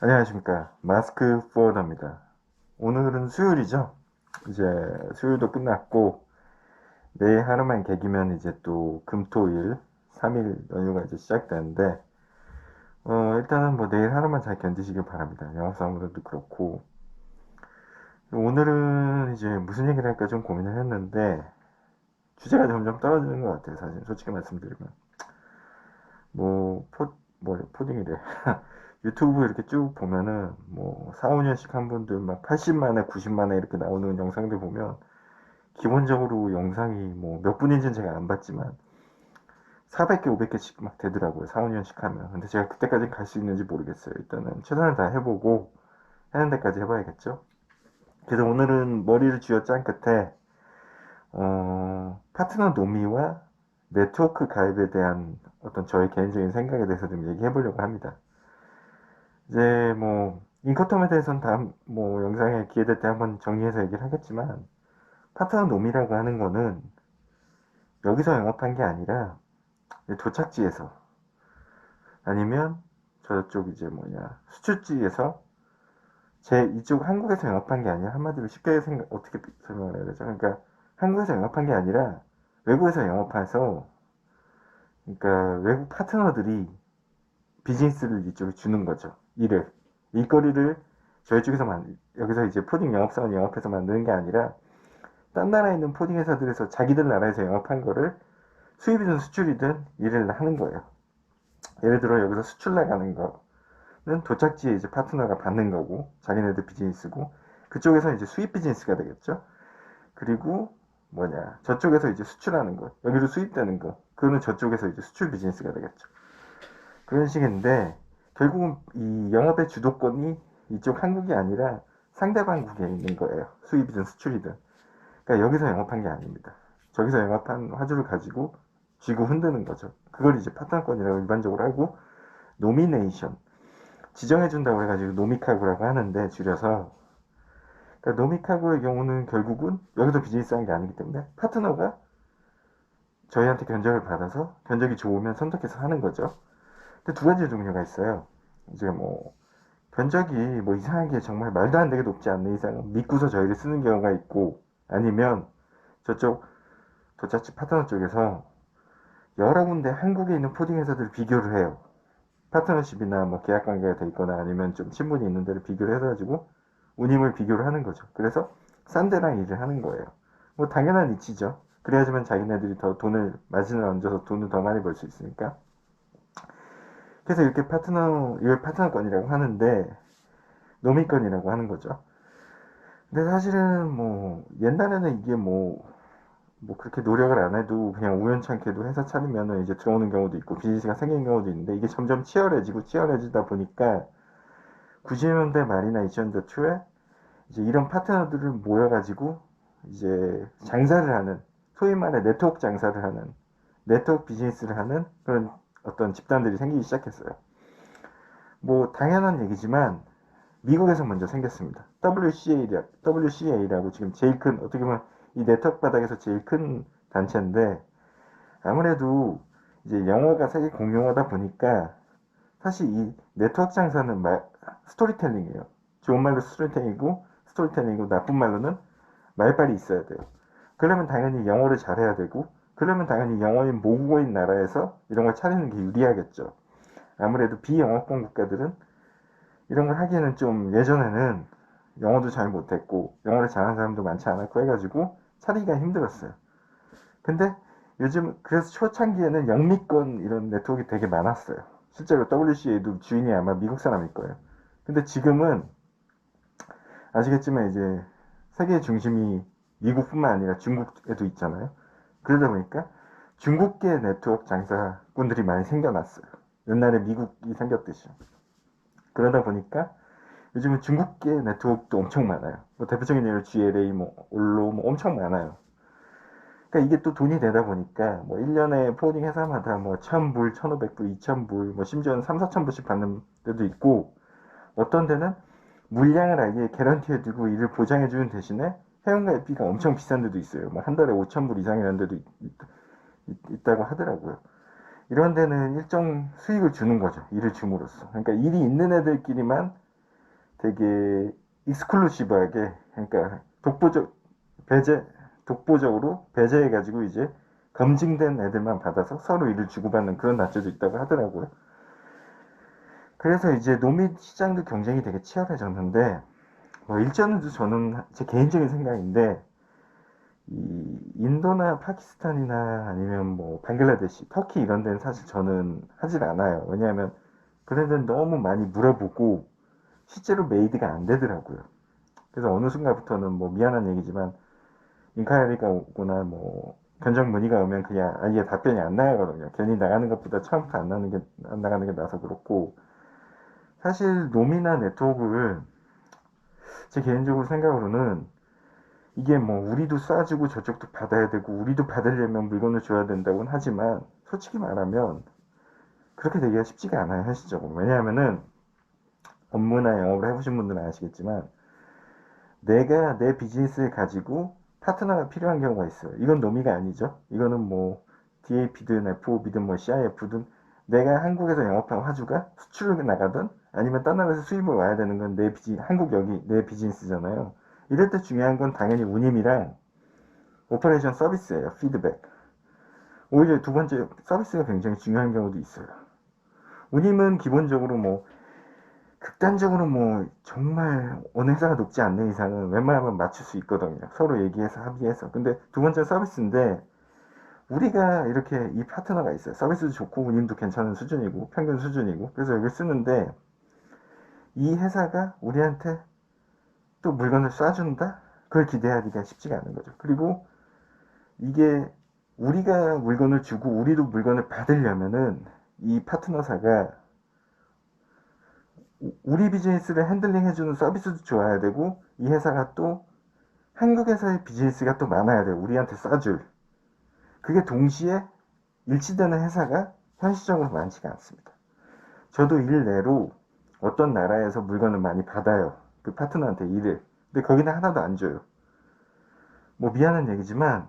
안녕하십니까. 마스크 포워더입니다. 오늘은 수요일이죠. 이제 수요일도 끝났고, 내일 하루만 개기면 이제 또 금토일 3일 연휴가 이제 시작되는데, 일단은 뭐 내일 하루만 잘 견디시길 바랍니다. 영업사원분들도 그렇고. 오늘은 이제 무슨 얘기를 할까 좀 고민을 했는데, 주제가 점점 떨어지는 것 같아요. 사실 솔직히 말씀드리면. 뭐, 포딩이래. 유튜브 이렇게 쭉 보면은 뭐 4, 5년씩 한 분들 막 80만에 90만에 이렇게 나오는 영상들 보면 기본적으로 영상이 뭐 몇 분인지는 제가 안 봤지만 400개, 500개씩 막 되더라고요. 4, 5년씩 하면. 근데 제가 그때까지 갈 수 있는지 모르겠어요. 일단은 최선을 다 해보고 하는 데까지 해봐야겠죠. 그래서 오늘은 머리를 쥐어짠 끝에 파트너 노미와 네트워크 가입에 대한 어떤 저의 개인적인 생각에 대해서 좀 얘기해 보려고 합니다. 이제 뭐 인커텀에 대해서는 다음 뭐 영상에 기회 될 때 한번 정리해서 얘기를 하겠지만 파트너 놈이라고 하는 거는 여기서 영업한 게 아니라 도착지에서 아니면 저쪽 이제 수출지에서 제 이쪽 한국에서 영업한 게 아니라 한마디로 쉽게 어떻게 설명을 해야 되죠? 그러니까 한국에서 영업한 게 아니라 외국에서 영업해서 그러니까 외국 파트너들이 비즈니스를 이쪽에 주는 거죠. 일거리를 저희 쪽에서 여기서 이제 푸딩 영업사원 영업해서 만드는 게 아니라 딴 나라에 있는 푸딩 회사들에서 자기들 나라에서 영업한 거를 수입이든 수출이든 일을 하는 거예요. 예를 들어 여기서 수출 나가는 거는 도착지에 이제 파트너가 받는 거고 자기네들 비즈니스고 그쪽에서 이제 수입 비즈니스가 되겠죠. 그리고 저쪽에서 이제 수출하는 거 여기로 수입되는 거 그거는 저쪽에서 이제 수출 비즈니스가 되겠죠. 그런 식인데 결국은 이 영업의 주도권이 이쪽 한국이 아니라 상대방국에 있는 거예요. 수입이든 수출이든. 그러니까 여기서 영업한 게 아닙니다. 저기서 영업한 화주를 가지고 쥐고 흔드는 거죠. 그걸 이제 파트너권이라고 일반적으로 하고 노미네이션 지정해준다고 해가지고 노미카구라고 하는데 줄여서 그러니까 노미카구의 경우는 결국은 여기서 비즈니스 하는 게 아니기 때문에 파트너가 저희한테 견적을 받아서 견적이 좋으면 선택해서 하는 거죠. 근데 두 가지 종류가 있어요. 이제 뭐 견적이 뭐 이상하게 정말 말도 안 되게 높지 않는 이상 믿고서 저희를 쓰는 경우가 있고 아니면 저쪽 도자치 파트너 쪽에서 여러 군데 한국에 있는 포딩 회사들 비교를 해요. 파트너십이나 뭐 계약 관계가 돼 있거나 아니면 좀 친분이 있는 데를 비교를 해가지고 운임을 비교를 하는 거죠. 그래서 싼 데랑 일을 하는 거예요. 뭐 당연한 이치죠. 그래야지만 자기네들이 더 돈을 마진을 얹어서 돈을 더 많이 벌 수 있으니까. 그래서 이렇게 이걸 파트너권이라고 하는데 노미권이라고 하는 거죠. 근데 사실은 뭐 옛날에는 이게 뭐 그렇게 노력을 안 해도 그냥 우연찮게도 회사 차리면은 이제 들어오는 경우도 있고 비즈니스가 생기는 경우도 있는데 이게 점점 치열해지다 보니까 90년대 말이나 2000년대 초에 이제 이런 파트너들을 모여가지고 이제 장사를 하는 소위 말해 네트워크 장사를 하는 네트워크 비즈니스를 하는 그런 어떤 집단들이 생기기 시작했어요. 뭐 당연한 얘기지만 미국에서 먼저 생겼습니다. WCA라고 지금 제일 큰 어떻게 보면 이 네트워크 바닥에서 제일 큰 단체인데 아무래도 이제 영어가 세계 공용어다 보니까 사실 이 네트워크 장사는 스토리텔링이에요. 좋은 말로 스토리텔링이고 나쁜 말로는 말빨이 있어야 돼요. 그러면 당연히 영어를 잘해야 되고 그러면 당연히 영어인 모국어인 나라에서 이런 걸 차리는 게 유리하겠죠. 아무래도 비영어권 국가들은 이런 걸 하기에는 좀 예전에는 영어도 잘 못했고 영어를 잘하는 사람도 많지 않았고 해가지고 차리기가 힘들었어요. 근데 요즘 그래서 초창기에는 영미권 이런 네트워크가 되게 많았어요. 실제로 WCA도 주인이 아마 미국 사람일 거예요. 근데 지금은 아시겠지만 이제 세계의 중심이 미국뿐만 아니라 중국에도 있잖아요. 그러다 보니까 중국계 네트워크 장사꾼들이 많이 생겨났어요. 옛날에 미국이 생겼듯이. 그러다 보니까 요즘은 중국계 네트워크도 엄청 많아요. 뭐 대표적인 예로 GLA, 뭐 올로 뭐 엄청 많아요. 그러니까 이게 또 돈이 되다 보니까 뭐 1년에 포딩 회사마다 뭐 1000불, 1500불, 2000불, 뭐 심지어는 3, 4000불씩 받는 데도 있고 어떤 데는 물량을 아예 개런티해 두고 이를 보장해 주는 대신에 회원가입비가 엄청 비싼 데도 있어요. 뭐 한 달에 5000불 이상이라는 데도 있다고 하더라고요. 이런 데는 일정 수익을 주는 거죠. 일을 줌으로써. 그러니까 일이 있는 애들끼리만 되게 익스클루시브하게, 그러니까 독보적으로 배제해가지고 이제 검증된 애들만 받아서 서로 일을 주고받는 그런 낮제도 있다고 하더라고요. 그래서 이제 노미 시장도 경쟁이 되게 치열해졌는데, 뭐 일전에도 저는 제 개인적인 생각인데, 이 인도나 파키스탄이나 아니면 뭐 방글라데시, 터키 이런 데는 사실 저는 하질 않아요. 왜냐하면 그런 데는 너무 많이 물어보고 실제로 메이드가 안 되더라고요. 그래서 어느 순간부터는 뭐 미안한 얘기지만 인카이리가 오거나 뭐 견적 문의가 오면 그냥 아예 답변이 안 나가거든요. 괜히 나가는 것보다 처음부터 안 나가는 게 나서 그렇고, 사실 노미나 네트워크를 제 개인적으로 생각으로는 이게 뭐 우리도 쏴주고 저쪽도 받아야 되고 우리도 받으려면 물건을 줘야 된다고는 하지만 솔직히 말하면 그렇게 되기가 쉽지가 않아요, 현실적으로. 왜냐하면은 업무나 영업을 해보신 분들은 아시겠지만 내가 내 비즈니스를 가지고 파트너가 필요한 경우가 있어요. 이건 노미가 아니죠. 이거는 뭐 DAP든 FOB든 뭐 CIF든 내가 한국에서 영업한 화주가 수출을 나가든 아니면 딴 나라에서 수입을 와야 되는 건 한국 여기 내 비즈니스잖아요. 이럴 때 중요한 건 당연히 운임이랑 오퍼레이션 서비스예요. 피드백. 오히려 두 번째 서비스가 굉장히 중요한 경우도 있어요. 운임은 기본적으로 뭐 극단적으로 뭐 정말 어느 회사가 높지 않는 이상은 웬만하면 맞출 수 있거든요. 서로 얘기해서 합의해서. 근데 두 번째 서비스인데 우리가 이렇게 이 파트너가 있어요. 서비스도 좋고 운임도 괜찮은 수준이고 평균 수준이고 그래서 여기 쓰는데 이 회사가 우리한테 또 물건을 쏴준다? 그걸 기대하기가 쉽지가 않은 거죠. 그리고 이게 우리가 물건을 주고 우리도 물건을 받으려면은 이 파트너사가 우리 비즈니스를 핸들링 해주는 서비스도 좋아야 되고 이 회사가 또 한국에서의 비즈니스가 또 많아야 돼요. 우리한테 싸줄. 그게 동시에 일치되는 회사가 현실적으로 많지가 않습니다. 저도 일내로 어떤 나라에서 물건을 많이 받아요. 그 파트너한테 일을. 근데 거기는 하나도 안 줘요. 뭐 미안한 얘기지만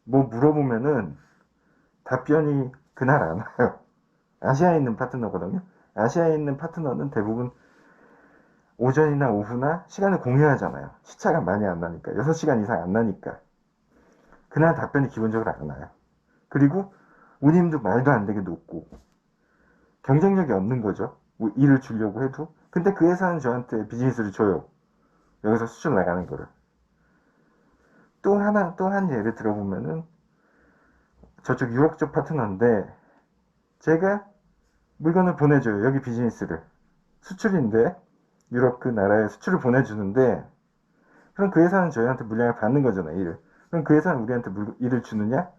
뭐 물어보면은 답변이 그날 안 와요. 아시아에 있는 파트너거든요. 아시아에 있는 파트너는 대부분 오전이나 오후나 시간을 공유하잖아요. 시차가 많이 안 나니까. 6시간 이상 안 나니까. 그날 답변이 기본적으로 안 와요. 그리고 운임도 말도 안 되게 높고 경쟁력이 없는 거죠. 뭐 일을 주려고 해도. 근데 그 회사는 저한테 비즈니스를 줘요. 여기서 수출 나가는 거를. 또 한 예를 들어보면은 저쪽 유럽 쪽 파트너인데 제가 물건을 보내줘요. 여기 비즈니스를. 수출인데 유럽 그 나라에 수출을 보내주는데 그럼 그 회사는 저희한테 물량을 받는 거잖아요. 일을. 그럼 그 회사는 우리한테 일을 주느냐?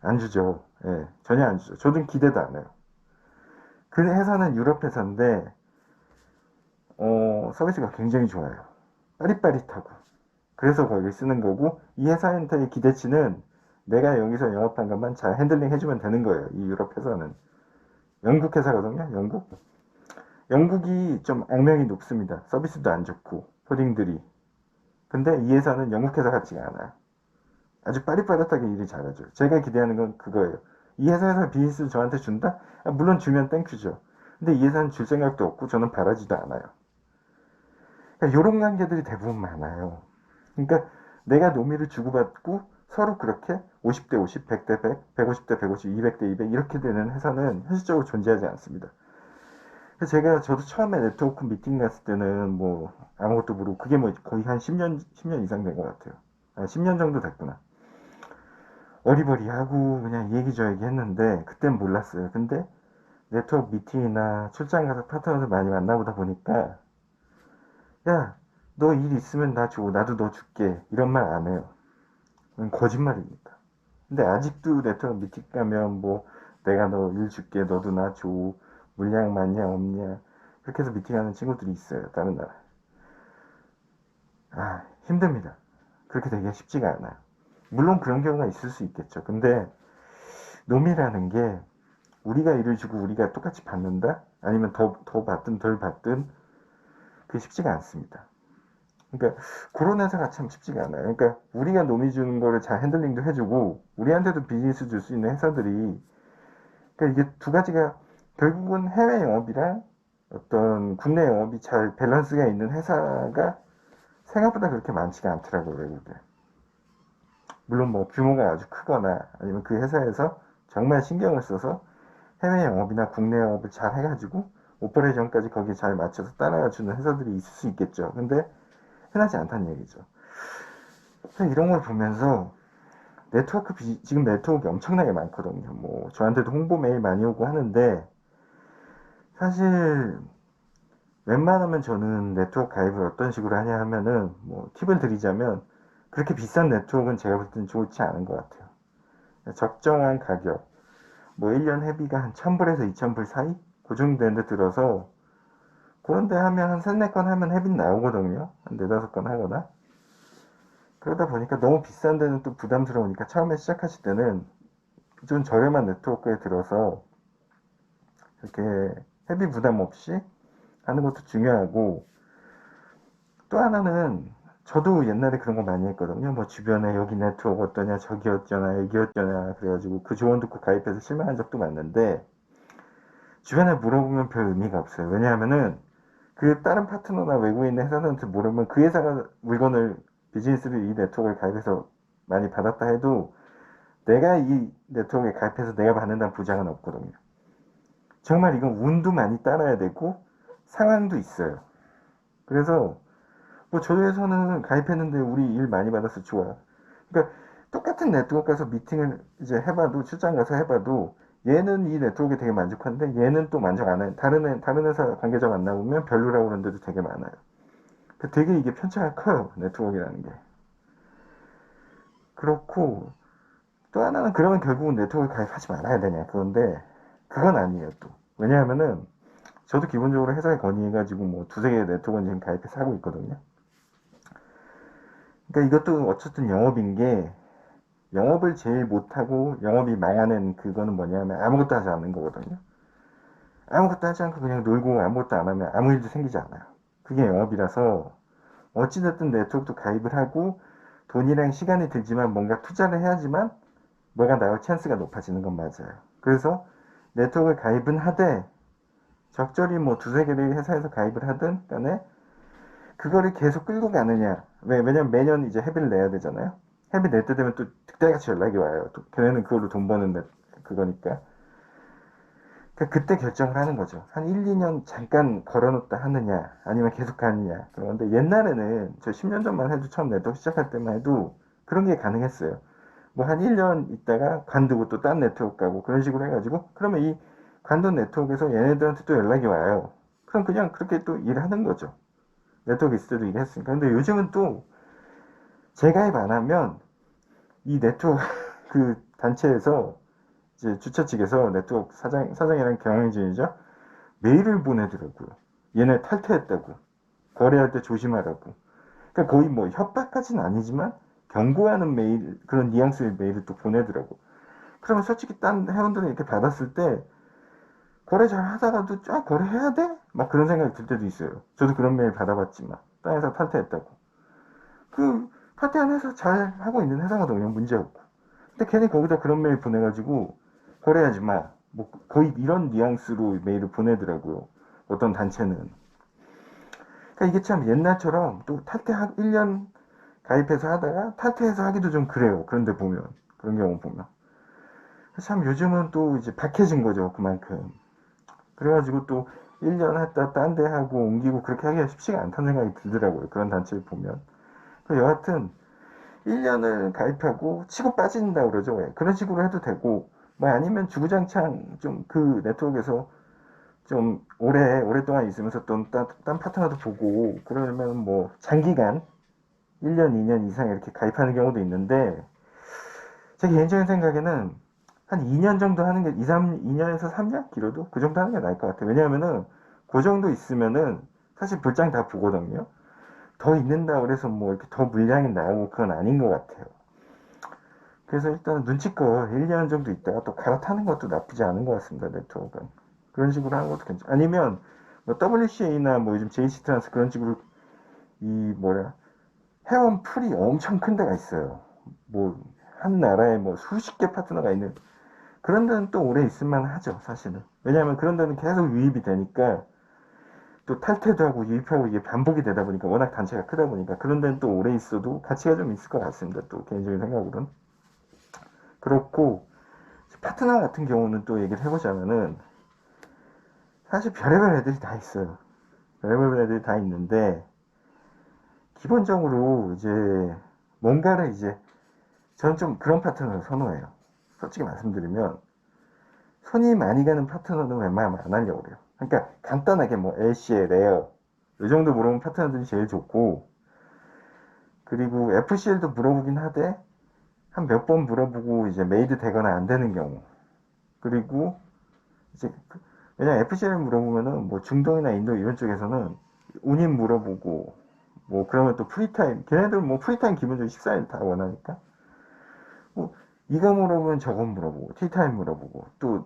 안 주죠. 예, 전혀 안 주죠. 저도 기대도 안 해요. 그 회사는 유럽 회사인데 서비스가 굉장히 좋아요. 빠릿빠릿하고. 그래서 거기 쓰는 거고 이 회사한테의 기대치는 내가 여기서 영업한 것만 잘 핸들링 해주면 되는 거예요. 이 유럽 회사는. 영국 회사거든요. 영국이 좀 악명이 높습니다. 서비스도 안 좋고 코딩들이. 근데 이 회사는 영국 회사 같지가 않아요. 아주 빠릿빠릿하게 일을 잘하죠. 제가 기대하는 건 그거예요. 이 회사에서 비즈니스 저한테 준다? 물론 주면 땡큐죠. 근데 이 회사는 줄 생각도 없고 저는 바라지도 않아요. 그러니까 이런 관계들이 대부분 많아요. 그러니까 내가 노미를 주고받고 서로 그렇게 50대 50, 100대 100, 150대 150, 200대 200 이렇게 되는 회사는 현실적으로 존재하지 않습니다. 그래서 저도 처음에 네트워크 미팅 갔을 때는 뭐 아무것도 모르고 그게 뭐 거의 한 10년 이상 된 것 같아요. 10년 정도 됐구나. 어리버리하고 그냥 이 얘기 저 얘기 했는데 그땐 몰랐어요. 근데 네트워크 미팅이나 출장 가서 파트너들 많이 만나보다 보니까 야, 너 일 있으면 나 줘. 나도 너 줄게. 이런 말 안 해요. 그건 거짓말입니다. 근데 아직도 네트워크 미팅 가면 뭐 내가 너 일 줄게. 너도 나 줘. 물량 많냐 없냐. 그렇게 해서 미팅하는 친구들이 있어요. 다른 나라. 힘듭니다. 그렇게 되기가 쉽지가 않아요. 물론 그런 경우가 있을 수 있겠죠. 근데 놈이라는 게 우리가 일을 주고 우리가 똑같이 받는다? 아니면 더 받든 덜 받든 그게 쉽지가 않습니다. 그러니까 그런 회사가 참 쉽지가 않아요. 그러니까 우리가 노미 주는 거를 잘 핸들링도 해주고 우리한테도 비즈니스 줄 수 있는 회사들이 그러니까 이게 두 가지가 결국은 해외 영업이랑 어떤 국내 영업이 잘 밸런스가 있는 회사가 생각보다 그렇게 많지가 않더라고요, 외국에. 물론 뭐 규모가 아주 크거나 아니면 그 회사에서 정말 신경을 써서 해외 영업이나 국내 영업을 잘 해가지고 오퍼레이션까지 거기에 잘 맞춰서 따라가주는 회사들이 있을 수 있겠죠. 근데 흔하지 않다는 얘기죠. 그래서 이런 걸 보면서 지금 네트워크 엄청나게 많거든요. 뭐 저한테도 홍보 메일 많이 오고 하는데 사실 웬만하면 저는 네트워크 가입을 어떤 식으로 하냐 하면은 뭐 팁을 드리자면 그렇게 비싼 네트워크는 제가 볼 때는 좋지 않은 것 같아요. 적정한 가격, 뭐 1년 회비가 한 1000불에서 2000불 사이? 그 정도 되는 데 들어서 그런 데 하면 한 3, 4건 하면 회비 나오거든요. 한 4, 5건 하거나. 그러다 보니까 너무 비싼 데는 또 부담스러우니까 처음에 시작하실 때는 좀 저렴한 네트워크에 들어서 이렇게 회비 부담 없이 하는 것도 중요하고, 또 하나는 저도 옛날에 그런 거 많이 했거든요. 뭐 주변에 여기 네트워크 어떠냐, 저기 어쩌냐, 여기 어쩌냐 그래가지고 그 조언 듣고 가입해서 실망한 적도 많은데 주변에 물어보면 별 의미가 없어요. 왜냐하면은 그 다른 파트너나 외국에 있는 회사들한테 물으면 그 회사가 물건을 비즈니스를 이 네트워크에 가입해서 많이 받았다 해도 내가 이 네트워크에 가입해서 내가 받는다는 보장은 없거든요. 정말 이건 운도 많이 따라야 되고 상황도 있어요. 그래서 뭐 저희 회사는 가입했는데 우리 일 많이 받아서 좋아. 그러니까 똑같은 네트워크 가서 미팅을 이제 해봐도 출장 가서 해봐도 얘는 이 네트워크에 되게 만족한데 얘는 또 만족 안 해. 다른 회사 관계자가 안 나오면 별로라고 그러는 데도 되게 많아요. 그러니까 되게 이게 편차가 커요. 네트워크라는 게. 그렇고 또 하나는 그러면 결국은 네트워크 가입하지 말아야 되냐 그건데 그건 아니에요 또. 왜냐하면은 저도 기본적으로 회사에 건의해가지고 뭐 두세 개의 네트워크는 지금 가입해서 하고 있거든요. 그러니까 이것도 어쨌든 영업인 게 영업을 제일 못하고 영업이 망하는 그거는 뭐냐면 아무것도 하지 않는 거거든요. 아무것도 하지 않고 그냥 놀고 아무것도 안 하면 아무 일도 생기지 않아요. 그게 영업이라서 어찌됐든 네트워크도 가입을 하고 돈이랑 시간이 들지만 뭔가 투자를 해야지만 뭐가 나올 찬스가 높아지는 건 맞아요. 그래서 네트워크 가입은 하되 적절히 뭐 두세 개의 회사에서 가입을 하든 간에 그거를 계속 끌고 가느냐. 왜냐면 매년 이제 회비를 내야 되잖아요. 회비 낼 때 되면 또 그때같이 연락이 와요. 또 걔네는 그걸로 돈 버는 그거니까. 그러니까 그때 결정을 하는 거죠. 한 1, 2년 잠깐 걸어놓다 하느냐, 아니면 계속 가느냐. 그런데 옛날에는 저 10년 전만 해도 처음 네트워크 시작할 때만 해도 그런 게 가능했어요. 뭐 한 1년 있다가 관두고 또 딴 네트워크 가고 그런 식으로 해가지고 그러면 이 관둔 네트워크에서 얘네들한테 또 연락이 와요. 그럼 그냥 그렇게 또 일하는 거죠. 네트워크 있을 때도 일했으니까. 근데 요즘은 또 재가입 안 하면 이 네트워크 그 단체에서 이제 주최 측에서 네트워크 사장이랑 경영진이죠. 메일을 보내더라고요. 얘네 탈퇴했다고. 거래할 때 조심하라고. 그러니까 거의 뭐 협박까지는 아니지만 경고하는 메일, 그런 뉘앙스의 메일을 또 보내더라고. 그러면 솔직히 딴 회원들은 이렇게 받았을 때 거래 잘 하다가도 거래해야 돼? 막 그런 생각이 들 때도 있어요. 저도 그런 메일 받아봤지만 딴 회사 탈퇴했다고. 그 탈퇴한 회사 잘 하고 있는 회사거든요. 문제 없고. 근데 괜히 거기다 그런 메일 보내가지고 거래하지 마. 뭐 거의 이런 뉘앙스로 메일을 보내더라고요. 어떤 단체는. 그러니까 이게 참 옛날처럼 또 탈퇴 1년 가입해서 하다가 탈퇴해서 하기도 좀 그래요. 그런데 보면 그런 경우 보면 참 요즘은 또 이제 박해진 거죠. 그만큼. 그래가지고 또 1년 했다 딴 데 하고 옮기고 그렇게 하기가 쉽지가 않다는 생각이 들더라고요. 그런 단체를 보면. 여하튼 1년을 가입하고 치고 빠진다 그러죠. 왜. 그런 식으로 해도 되고, 뭐 아니면 주구장창 좀 그 네트워크에서 좀 오랫동안 있으면서 또 딴 파트너도 보고, 그러면 뭐 장기간 1년, 2년 이상 이렇게 가입하는 경우도 있는데, 제 개인적인 생각에는 한 2년 정도 하는 게, 2년에서 3년? 길어도? 그 정도 하는 게 나을 것 같아요. 왜냐하면은, 그 정도 있으면은, 사실 볼장 다 보거든요. 더 있는다 그래서 뭐 이렇게 더 물량이 나오고 그건 아닌 것 같아요. 그래서 일단 눈치껏 1년 정도 있다가 또 갈아타는 것도 나쁘지 않은 것 같습니다. 네트워크는. 그런 식으로 하는 것도 괜찮아. 아니면 뭐 WCA나 뭐 요즘 JC 트랜스 그런 식으로 이 뭐야 회원 풀이 엄청 큰 데가 있어요. 뭐 한 나라에 뭐 수십 개 파트너가 있는 그런 데는 또 오래 있을만 하죠. 사실은. 왜냐하면 그런 데는 계속 유입이 되니까 또 탈퇴도 하고 유입하고 이게 반복이 되다 보니까 워낙 단체가 크다 보니까 그런 데는 또 오래 있어도 가치가 좀 있을 것 같습니다. 또 개인적인 생각으로는. 그렇고 파트너 같은 경우는 또 얘기를 해보자면은 사실 별의별 애들이 다 있어요. 별의별 애들이 다 있는데 기본적으로 이제 뭔가를 이제 저는 좀 그런 파트너를 선호해요. 솔직히 말씀드리면 손이 많이 가는 파트너는 웬만하면 안 하려고 그래요. 그러니까 간단하게 뭐 LCL, 에어 이 정도 물어보는 파트너들이 제일 좋고, 그리고 FCL도 물어보긴 하되 한 몇 번 물어보고 이제 메이드 되거나 안 되는 경우, 그리고 이제 왜냐 FCL 물어보면은 뭐 중동이나 인도 이런 쪽에서는 운임 물어보고 뭐 그러면 또 프리타임, 걔네들 뭐 프리타임 기본적으로 식사일 다 원하니까 뭐 이거 물어보면 저거 물어보고 티타임 물어보고 또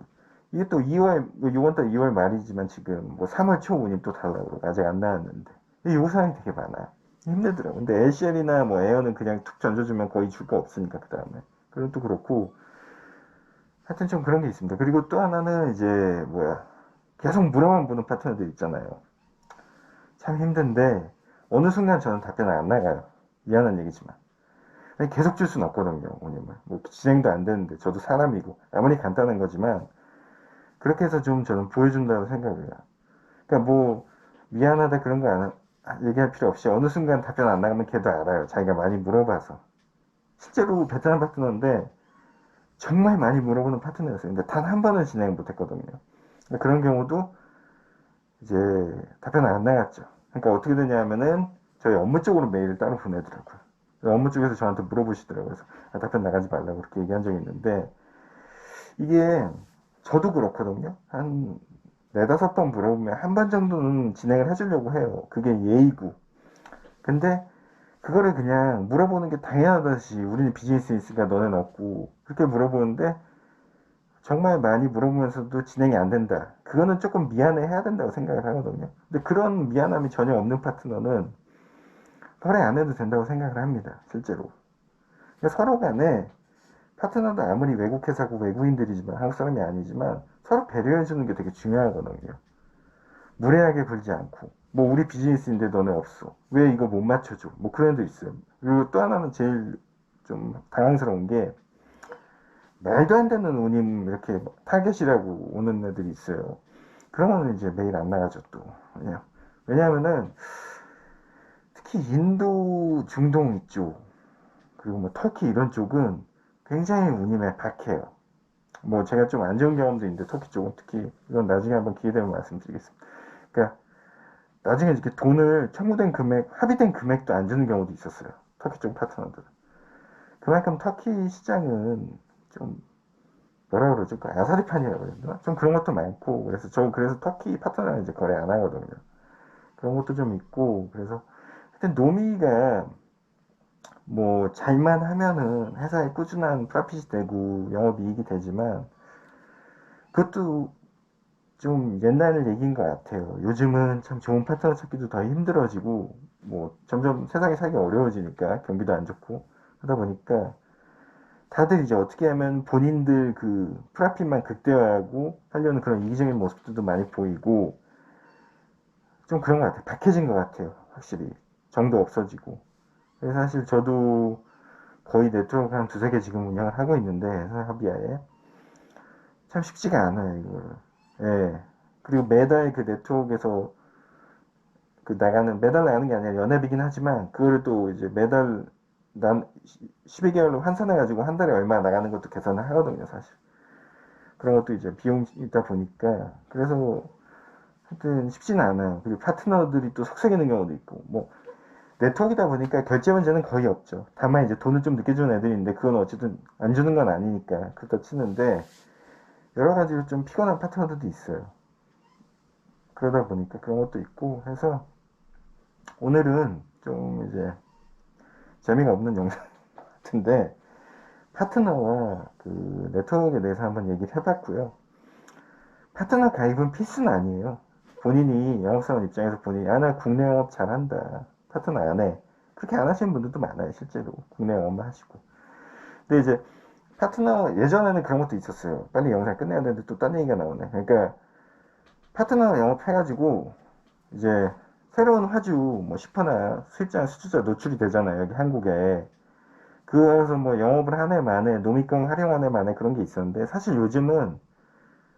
이게 또 2월 이번 달 2월 말이지만 지금 뭐 3월 초 운임 또 달라고 그러고 아직 안 나왔는데 요구사항이 되게 많아요. 힘들더라고. 근데 LCL이나 뭐 에어는 그냥 툭 던져주면 거의 줄 거 없으니까 그 다음에 그건 또 그렇고 하여튼 좀 그런 게 있습니다. 그리고 또 하나는 이제 뭐야 계속 물어만 보는 파트너들 있잖아요. 참 힘든데 어느 순간 저는 답변을 안 나가요. 미안한 얘기지만 계속 줄 수는 없거든요. 운임을 뭐 진행도 안 되는데 저도 사람이고 아무리 간단한 거지만 그렇게 해서 좀 저는 보여준다고 생각을 해요. 그러니까 뭐 미안하다 그런 거 얘기할 필요 없이 어느 순간 답변 안 나가면 걔도 알아요. 자기가 많이 물어봐서. 실제로 베트남 파트너인데 정말 많이 물어보는 파트너였어요. 근데 단 한 번은 진행 못했거든요. 그런 경우도 이제 답변 안 나갔죠. 그러니까 어떻게 되냐면은 저희 업무 쪽으로 메일을 따로 보내더라고요. 업무 쪽에서 저한테 물어보시더라고요. 그래서 답변 나가지 말라고 그렇게 얘기한 적이 있는데 이게 저도 그렇거든요. 한 네다섯 번 물어보면 한 번 정도는 진행을 해주려고 해요. 그게 예의고. 근데 그거를 그냥 물어보는 게 당연하듯이 우리는 비즈니스 있으니까 너는 없고 그렇게 물어보는데 정말 많이 물어보면서도 진행이 안 된다. 그거는 조금 미안해 해야 된다고 생각을 하거든요. 근데 그런 미안함이 전혀 없는 파트너는 거래 안 해도 된다고 생각을 합니다. 실제로. 그러니까 서로 간에 파트너도 아무리 외국 회사고 외국인들이지만 한국 사람이 아니지만 서로 배려해주는 게 되게 중요하거든요. 무례하게 굴지 않고 뭐 우리 비즈니스인데 너네 없어 왜 이거 못 맞춰줘 뭐 그런 애도 있어요. 그리고 또 하나는 제일 좀 당황스러운 게 말도 안 되는 운임 이렇게 타겟이라고 오는 애들이 있어요. 그러면 이제 메일 안 나가죠 또. 왜냐하면은 특히 인도 중동 이쪽 그리고 뭐 터키 이런 쪽은 굉장히 운임에 박해요. 뭐 제가 좀 안 좋은 경험도 있는데 터키 쪽은 특히 이건 나중에 한번 기회 되면 말씀드리겠습니다. 그러니까 나중에 이렇게 돈을 청구된 금액, 합의된 금액도 안 주는 경우도 있었어요. 터키 쪽 파트너들은. 그만큼 터키 시장은 좀 뭐라 그러죠? 그 아사리판이라고 해야 되나? 좀 그런 것도 많고 그래서 저 그래서 터키 파트너는 이제 거래 안 하거든요. 그런 것도 좀 있고 그래서 하여튼 노미가 뭐 잘만 하면은 회사에 꾸준한 프라핏이 되고 영업이익이 되지만 그것도 좀 옛날 얘기인 것 같아요. 요즘은 참 좋은 파트너 찾기도 더 힘들어지고, 뭐, 점점 세상에 살기 어려워지니까, 경기도 안 좋고, 하다 보니까, 다들 이제 어떻게 하면 본인들 그 프라핏만 극대화하고 하려는 그런 이기적인 모습들도 많이 보이고, 좀 그런 것 같아요. 박해진 것 같아요. 확실히. 정도 없어지고. 그래서 사실 저도 거의 네트워크 한 두세 개 지금 운영을 하고 있는데, 합의하에. 참 쉽지가 않아요, 이거를. 예. 그리고 매달 그 네트워크에서 그 나가는 매달 나가는 게 아니라 연회비긴 하지만 그거를 또 이제 매달 난 12개월로 환산해 가지고 한 달에 얼마 나가는 것도 계산을 하거든요 사실. 그런 것도 이제 비용이 있다 보니까 그래서 하여튼 쉽지는 않아요. 그리고 파트너들이 또 속삭이는 경우도 있고 뭐 네트워크이다 보니까 결제 문제는 거의 없죠. 다만 이제 돈을 좀 늦게 주는 애들인데 그건 어쨌든 안 주는 건 아니니까 그렇다 치는데 여러 가지로 좀 피곤한 파트너들도 있어요. 그러다 보니까 그런 것도 있고 해서 오늘은 좀 이제 재미가 없는 영상 같은데 파트너와 그 네트워크에 대해서 한번 얘기를 해봤고요. 파트너 가입은 필수는 아니에요. 본인이 영업사원 입장에서 본인이 나 국내 영업 잘한다. 파트너 안 해. 그렇게 안 하시는 분들도 많아요. 실제로 국내 영업만 하시고. 근데 이제 파트너 예전에는 그런 것도 있었어요. 빨리 영상 끝내야 되는데 또 딴 얘기가 나오네. 그러니까 파트너 영업해가지고 이제 새로운 화주 뭐 슈퍼나 수입자 수주자 노출이 되잖아요. 여기 한국에. 그래서 뭐 영업을 한 해 만에 노미권 활용한 해 만에 그런 게 있었는데 사실 요즘은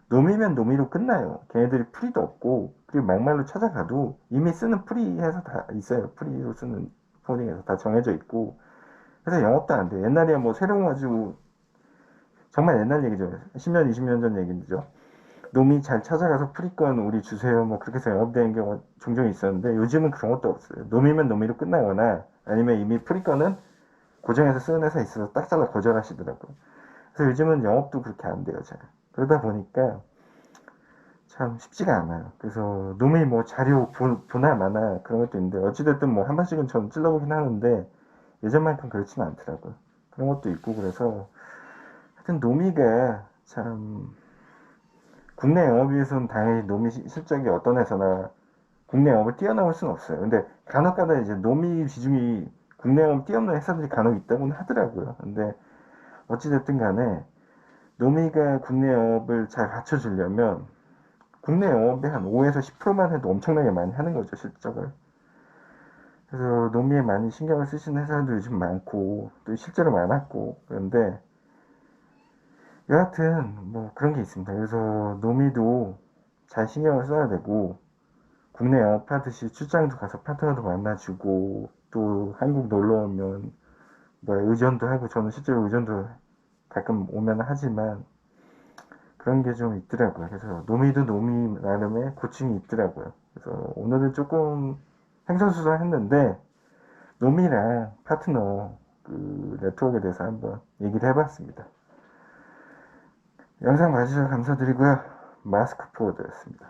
노미면 노미로 끝나요. 걔네들이 프리도 없고 그리고 막말로 찾아가도 이미 쓰는 프리해서 다 있어요. 프리로 쓰는 포딩에서 다 정해져 있고 그래서 영업도 안 돼요. 옛날에 뭐 새로운 화주 정말 옛날 얘기죠. 10년, 20년 전 얘기죠. 놈이 잘 찾아가서 프리권 우리 주세요. 뭐 그렇게 해서 영업되는 경우가 종종 있었는데 요즘은 그런 것도 없어요. 놈이면 놈이로 끝나거나 아니면 이미 프리권은 고정해서 쓰는 회사 있어서 딱 잘라 거절하시더라고요. 그래서 요즘은 영업도 그렇게 안 돼요. 잘. 그러다 보니까 참 쉽지가 않아요. 그래서 놈이 뭐 자료 보나 마나 그런 것도 있는데 어찌됐든 뭐 한 번씩은 전 찔러보긴 하는데 예전만큼 그렇지는 않더라고요. 그런 것도 있고 그래서 하여튼 노미가 참 국내 영업위에서는 당연히 노미 실적이 어떤 회사나 국내 영업을 뛰어넘을 수는 없어요. 근데 간혹가다 이제 노미 비중이 국내 영업 뛰어넘는 회사들이 간혹 있다고는 하더라고요. 근데 어찌됐든 간에 노미가 국내 영업을 잘 받쳐주려면 국내 영업의 한 5에서 10%만 해도 엄청나게 많이 하는 거죠, 실적을. 그래서 노미에 많이 신경을 쓰시는 회사들도 요즘 많고 또 실제로 많았고 그런데 여하튼 뭐 그런 게 있습니다. 그래서 노미도 잘 신경을 써야 되고 국내 영업하듯이 출장도 가서 파트너도 만나주고 또 한국 놀러 오면 뭐 의전도 하고 저는 실제로 의전도 가끔 오면 하지만 그런 게 좀 있더라고요. 그래서 노미도 노미 나름의 고충이 있더라고요. 그래서 오늘은 조금 횡설수설했는데 노미랑 파트너 그 네트워크에 대해서 한번 얘기를 해봤습니다. 영상 봐주셔서 감사드리고요. 마스크 포워드였습니다.